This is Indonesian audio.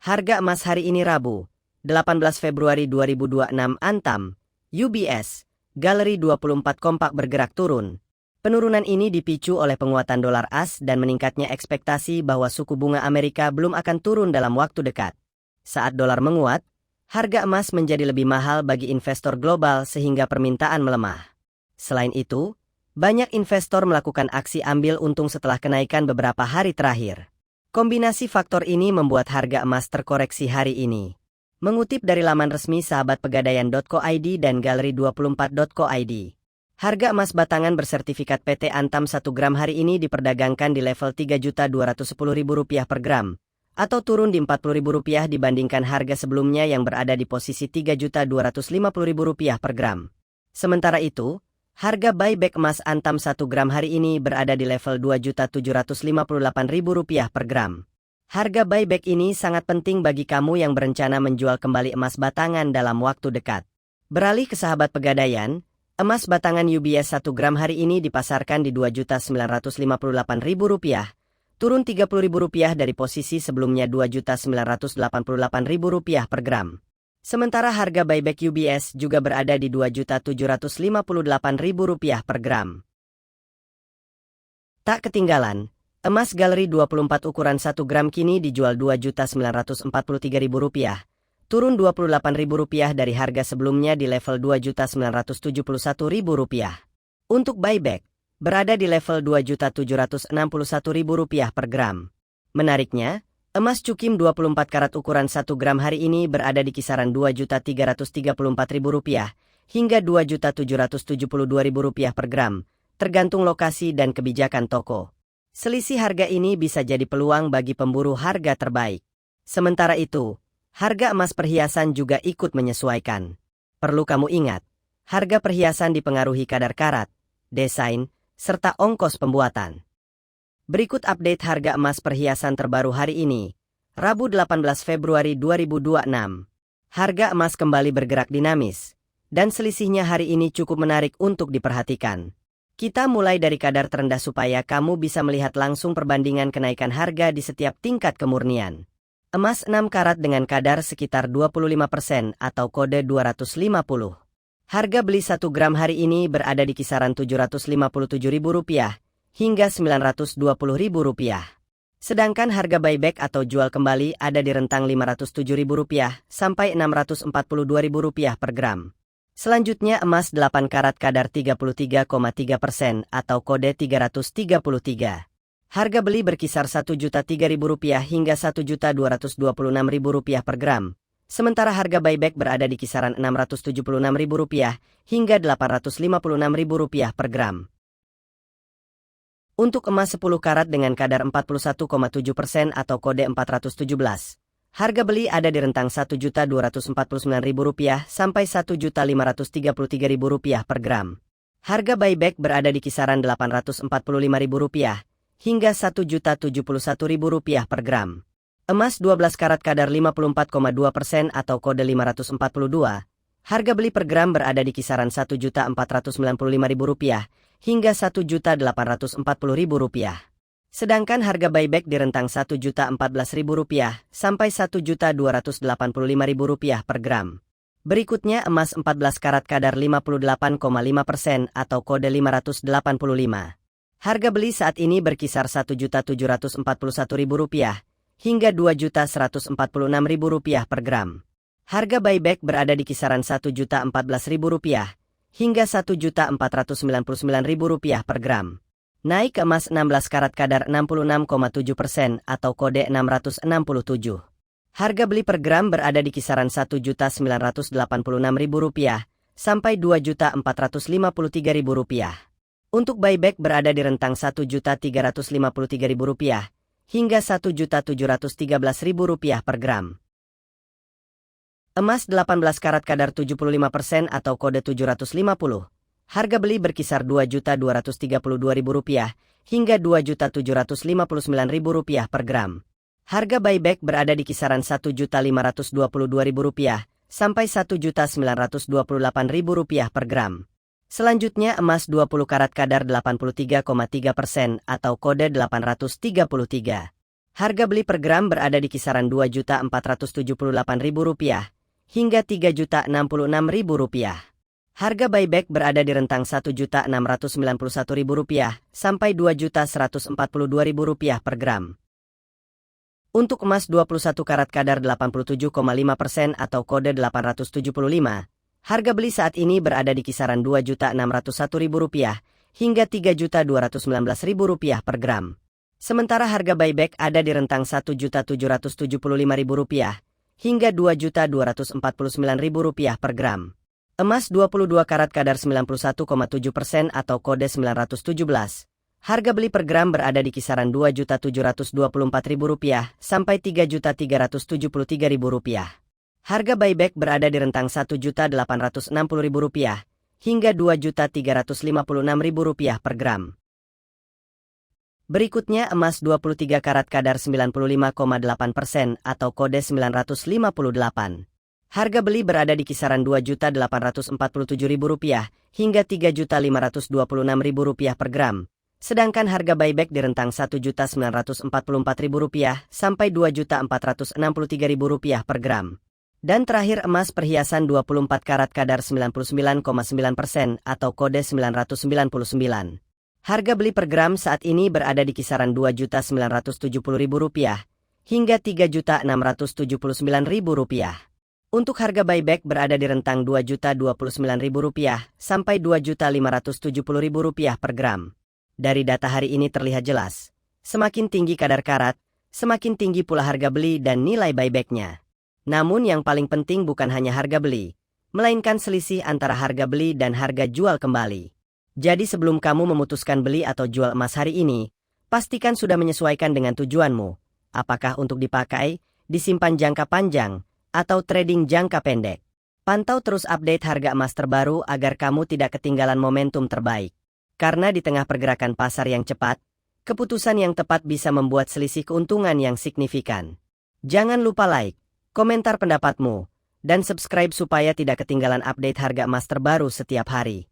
Harga emas hari ini Rabu, 18 Februari 2026 Antam, UBS, Galeri 24 kompak bergerak turun. Penurunan ini dipicu oleh penguatan dolar AS dan meningkatnya ekspektasi bahwa suku bunga Amerika belum akan turun dalam waktu dekat. Saat dolar menguat, harga emas menjadi lebih mahal bagi investor global sehingga permintaan melemah. Selain itu, banyak investor melakukan aksi ambil untung setelah kenaikan beberapa hari terakhir. Kombinasi faktor ini membuat harga emas terkoreksi hari ini. Mengutip dari laman resmi sahabatpegadaian.co.id dan galeri24.co.id, harga emas batangan bersertifikat PT Antam 1 gram hari ini diperdagangkan di level Rp3.210.000 per gram, atau turun di Rp40.000 dibandingkan harga sebelumnya yang berada di posisi Rp3.250.000 per gram. Sementara itu, harga buyback emas Antam 1 gram hari ini berada di level Rp2.758.000 per gram. Harga buyback ini sangat penting bagi kamu yang berencana menjual kembali emas batangan dalam waktu dekat. Beralih ke sahabat pegadaian, emas batangan UBS 1 gram hari ini dipasarkan di Rp2.958.000, turun Rp30.000 dari posisi sebelumnya Rp2.988.000 per gram. Sementara harga buyback UBS juga berada di Rp2.758.000 per gram. Tak ketinggalan, emas Galeri 24 ukuran 1 gram kini dijual Rp2.943.000, turun Rp28.000 dari harga sebelumnya di level Rp2.971.000. Untuk buyback, berada di level Rp2.761.000 per gram. Menariknya, emas Cukim 24 karat ukuran 1 gram hari ini berada di kisaran Rp2.334.000 hingga Rp2.772.000 per gram, tergantung lokasi dan kebijakan toko. Selisih harga ini bisa jadi peluang bagi pemburu harga terbaik. Sementara itu, harga emas perhiasan juga ikut menyesuaikan. Perlu kamu ingat, harga perhiasan dipengaruhi kadar karat, desain, serta ongkos pembuatan. Berikut update harga emas perhiasan terbaru hari ini, Rabu 18 Februari 2026. Harga emas kembali bergerak dinamis, dan selisihnya hari ini cukup menarik untuk diperhatikan. Kita mulai dari kadar terendah supaya kamu bisa melihat langsung perbandingan kenaikan harga di setiap tingkat kemurnian. Emas 6 karat dengan kadar sekitar 25% atau kode 250. Harga beli 1 gram hari ini berada di kisaran Rp757.000 hingga Rp920.000. Sedangkan harga buyback atau jual kembali ada di rentang Rp507.000 sampai Rp642.000 per gram. Selanjutnya emas 8 karat kadar 33,3% atau kode 333. Harga beli berkisar Rp1.003.000 hingga Rp1.226.000 per gram. Sementara harga buyback berada di kisaran Rp676.000 hingga Rp856.000 per gram. Untuk emas 10 karat dengan kadar 41,7% atau kode 417. Harga beli ada di rentang Rp1.249.000 sampai Rp1.533.000 per gram. Harga buyback berada di kisaran Rp845.000 hingga Rp1.071.000 per gram. Emas 12 karat kadar 54,2% atau kode 542. Harga beli per gram berada di kisaran Rp1.495.000 hingga Rp1.840.000. Sedangkan harga buyback di rentang Rp1.014.000 sampai Rp1.285.000 per gram. Berikutnya emas 14 karat kadar 58,5% atau kode 585. Harga beli saat ini berkisar Rp1.741.000 hingga Rp2.146.000 per gram. Harga buyback berada di kisaran Rp1.014.000 hingga Rp1.499.000 per gram. Naik ke emas 16 karat kadar 66,7% atau kode 667. Harga beli per gram berada di kisaran Rp1.986.000 sampai Rp2.453.000. Untuk buyback berada di rentang Rp1.353.000 hingga Rp1.713.000 per gram. Emas 18 karat kadar 75% atau kode 750. Harga beli berkisar Rp2.232.000 hingga Rp2.759.000 per gram. Harga buyback berada di kisaran Rp1.522.000 sampai Rp1.928.000 per gram. Selanjutnya emas 20 karat kadar 83,3% atau kode 833. Harga beli per gram berada di kisaran Rp2.478.000 hingga Rp3.066.000. Harga buyback berada di rentang Rp1.691.000 sampai Rp2.142.000 per gram. Untuk emas 21 karat kadar 87,5% atau kode 875, harga beli saat ini berada di kisaran Rp2.601.000 hingga Rp3.219.000 per gram. Sementara harga buyback ada di rentang Rp1.775.000 hingga Rp2.249.000 per gram. Emas 22 karat kadar 91,7% atau kode 917. Harga beli per gram berada di kisaran Rp2.724.000 sampai Rp3.373.000. Harga buyback berada di rentang Rp1.860.000 hingga Rp2.356.000 per gram. Berikutnya emas 23 karat kadar 95,8% atau kode 958. Harga beli berada di kisaran Rp2.847.000 hingga Rp3.526.000 per gram. Sedangkan harga buyback di rentang Rp1.944.000 sampai Rp2.463.000 per gram. Dan terakhir emas perhiasan 24 karat kadar 99,9% atau kode 999. Harga beli per gram saat ini berada di kisaran Rp2.970.000 hingga Rp3.679.000. Untuk harga buyback berada di rentang Rp2.029.000 sampai Rp2.570.000 per gram. Dari data hari ini terlihat jelas, semakin tinggi kadar karat, semakin tinggi pula harga beli dan nilai buybacknya. Namun yang paling penting bukan hanya harga beli, melainkan selisih antara harga beli dan harga jual kembali. Jadi sebelum kamu memutuskan beli atau jual emas hari ini, pastikan sudah menyesuaikan dengan tujuanmu. Apakah untuk dipakai, disimpan jangka panjang, atau trading jangka pendek. Pantau terus update harga emas terbaru agar kamu tidak ketinggalan momentum terbaik. Karena di tengah pergerakan pasar yang cepat, keputusan yang tepat bisa membuat selisih keuntungan yang signifikan. Jangan lupa like, komentar pendapatmu, dan subscribe supaya tidak ketinggalan update harga emas terbaru setiap hari.